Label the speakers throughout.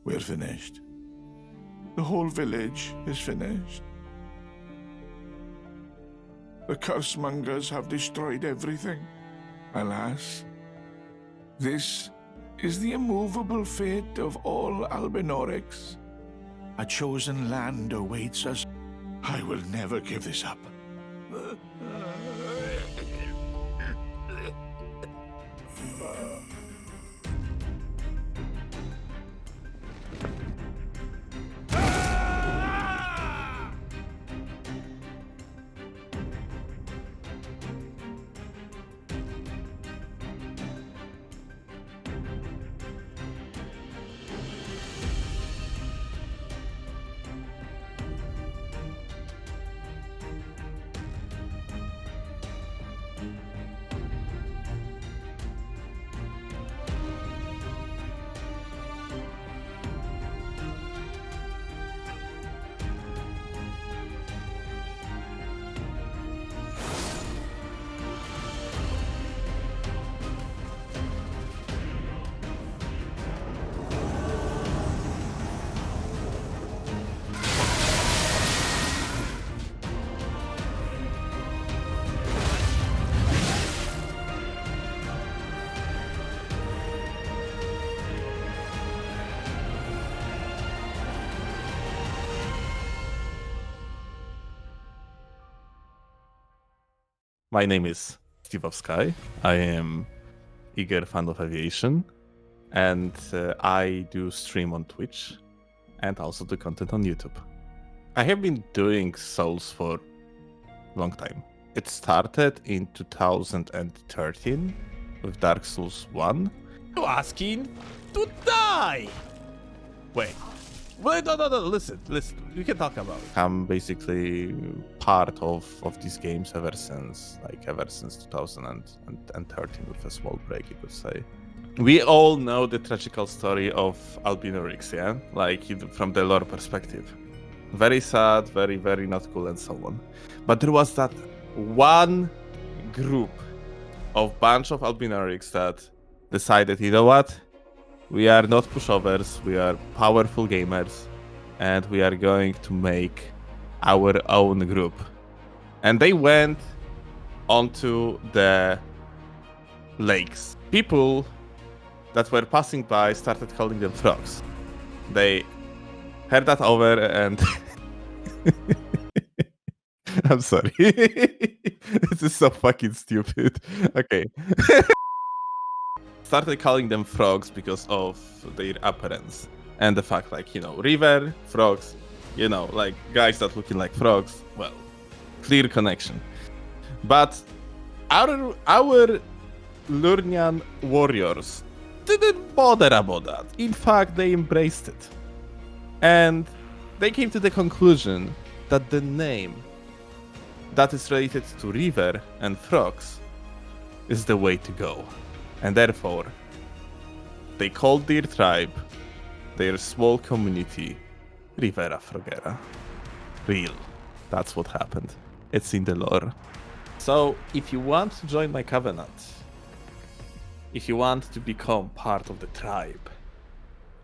Speaker 1: we're finished. The whole village is finished. The cursemongers have destroyed everything. Alas, this is the immovable fate of all Albinorics. A chosen land awaits us. I will never give this up.
Speaker 2: My name is Steelovsky. I am eager fan of aviation, and I do stream on Twitch and also do content on YouTube. I have been doing Souls for a long time. It started in 2013 with Dark Souls 1.
Speaker 3: You asking to die? Wait, no, listen, we can talk about it.
Speaker 2: I'm basically part of these games ever since 2013 with a small break, you could say. We all know the tragical story of Albinorics, yeah? Like, from the lore perspective. Very sad, very, very not cool, and so on. But there was that one group of bunch of Albinorics that decided, you know what? We are not pushovers, we are powerful gamers, and we are going to make our own group. And they went onto the lakes. People that were passing by started calling them frogs. They heard that over and... I'm sorry. This is so fucking stupid. Okay. Started calling them frogs because of their appearance and the fact, like, you know, river, frogs, you know, like guys that looking like frogs. Well, clear connection. But our Lurnian warriors didn't bother about that. In fact, they embraced it. And they came to the conclusion that the name that is related to river and frogs is the way to go. And therefore, they called their tribe, their small community, Rivera Froggera. Real. That's what happened. It's in the lore. So, if you want to join my covenant, if you want to become part of the tribe,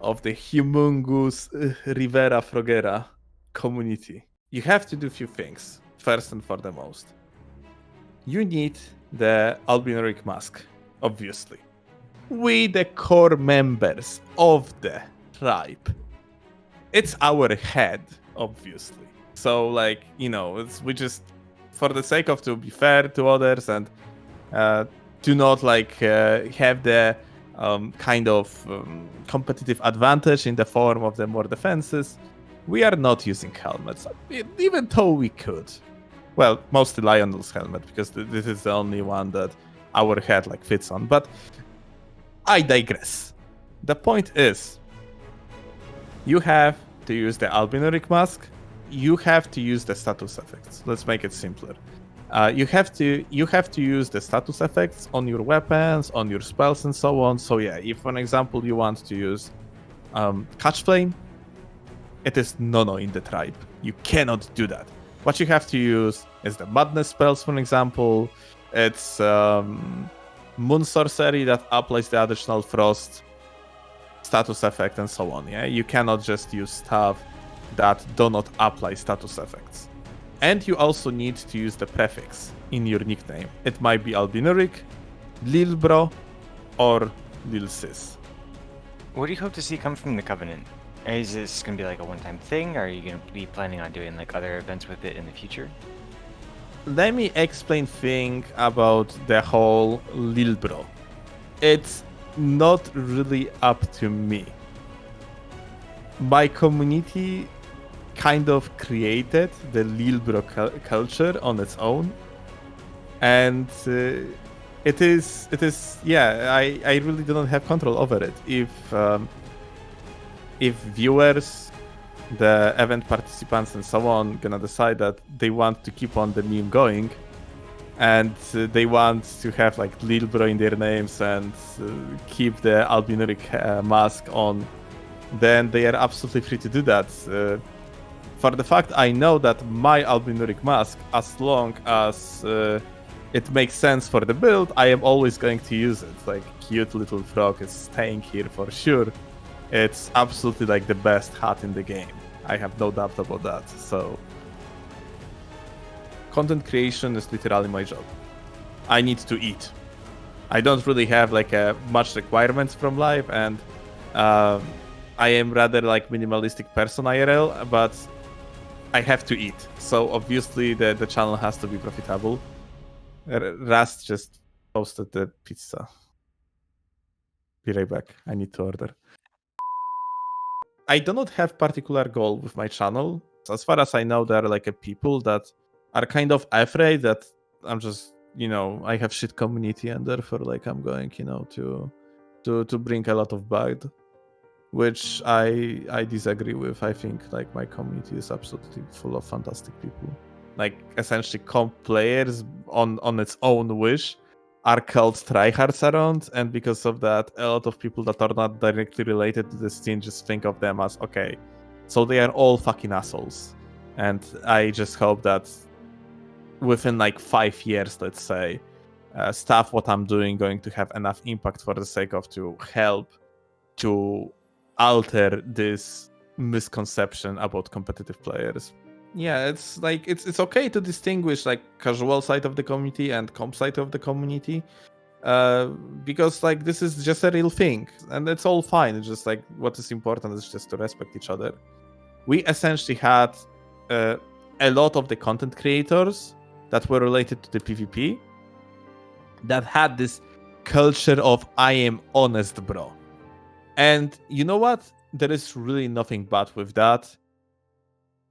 Speaker 2: of the humongous Rivera Froggera community, you have to do a few things. First and foremost, you need the Albinoric mask. Obviously, we the core members of the tribe. It's our head, obviously. So, like, you know, we just, for the sake of to be fair to others and do not have the kind of competitive advantage in the form of the more defenses, we are not using helmets, even though we could. Well, mostly Lionel's helmet, because this is the only one that our head fits on, but I digress. The point is, you have to use the Albinoric mask. You have to use the status effects. Let's make it simpler. You have to use the status effects on your weapons, on your spells, and so on. So yeah, if for example you want to use Catch Flame, it is no in the tribe. You cannot do that. What you have to use is the Madness spells, for example. It's Moon Sorcery that applies the additional frost. status effect and so on. Yeah, you cannot just use stuff that do not apply status effects. And you also need to use the prefix in your nickname. It might be Albinuric, Lil Bro, or Lil Sis.
Speaker 4: What do you hope to see come from the Covenant? Is this going to be like a one-time thing, or are you going to be planning on doing like other events with it in the future?
Speaker 2: Let me explain thing about the whole Lil Bro. It's not really up to me. My community kind of created the Lil Bro culture on its own, and it is yeah, I really do not have control over it. If viewers, the event participants and so on gonna decide that they want to keep on the meme going, and they want to have like Lil Bro in their names and keep the Albinuric mask on, then they are absolutely free to do that. For the fact I know that my Albinuric mask, as long as it makes sense for the build, I am always going to use it. Like, cute little frog is staying here for sure. It's absolutely like the best hat in the game. I have no doubt about that. So, content creation is literally my job. I need to eat. I don't really have like much requirements from life, and I am rather like minimalistic person IRL, but I have to eat. So obviously the channel has to be profitable. Rust just posted the pizza. Be right back. I need to order. I do not have particular goal with my channel. As far as I know, there are like people that are kind of afraid that I'm just, I have shit community, and therefore like I'm going, to bring a lot of bad, which I disagree with. I think like my community is absolutely full of fantastic people. Like essentially comp players on its own wish are called tryhards around, and because of that, a lot of people that are not directly related to the scene just think of them as, okay, so they are all fucking assholes. And I just hope that within like 5 years, let's say, stuff what I'm doing going to have enough impact for the sake of to help to alter this misconception about competitive players. Yeah, it's like it's okay to distinguish like casual side of the community and comp side of the community, because like this is just a real thing, and it's all fine. It's just like what is important is just to respect each other. We essentially had a lot of the content creators that were related to the PvP that had this culture of I am honest, bro. And you know what? There is really nothing bad with that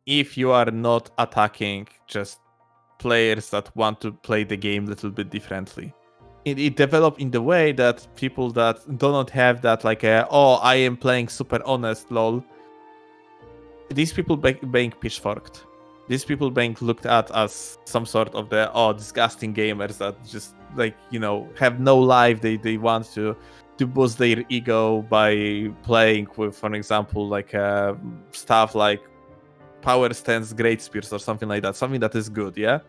Speaker 2: if you are not attacking just players that want to play the game a little bit differently. It developed in the way that people that do not have that like I am playing super honest lol, these people being pitchforked. These people being looked at as some sort of the disgusting gamers that just like, have no life. They want to boost their ego by playing with, for example, like stuff like power stance, great spears, or something like that. Something that is good, yeah.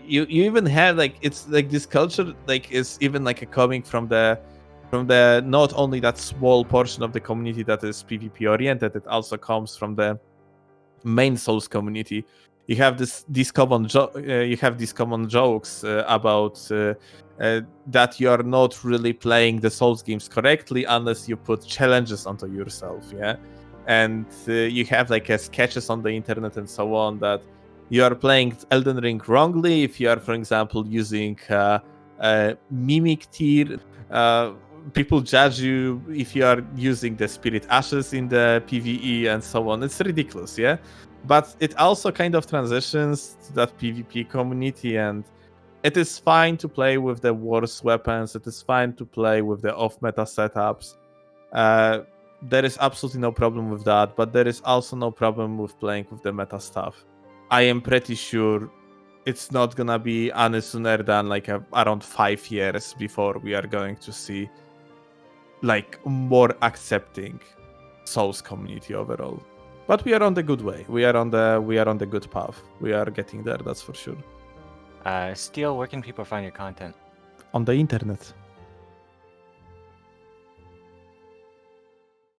Speaker 2: You even have like it's like this culture like is even like coming from the not only that small portion of the community that is PvP oriented. It also comes from the main Souls community. You have these common jokes about that you are not really playing the Souls games correctly unless you put challenges onto yourself, yeah. And you have like sketches on the internet and so on that you are playing Elden Ring wrongly if you are, for example, using Mimic tier. People judge you if you are using the Spirit Ashes in the PvE and so on. It's ridiculous, yeah? But it also kind of transitions to that PvP community, and it is fine to play with the worse weapons. It is fine to play with the off-meta setups. There is absolutely no problem with that, but there is also no problem with playing with the meta stuff. I am pretty sure it's not gonna be any sooner than like around 5 years before we are going to see like more accepting Souls community overall. But we are on the good way. We are on the good path. We are getting there, that's for sure.
Speaker 4: Steel, where can people find your content?
Speaker 2: On the internet.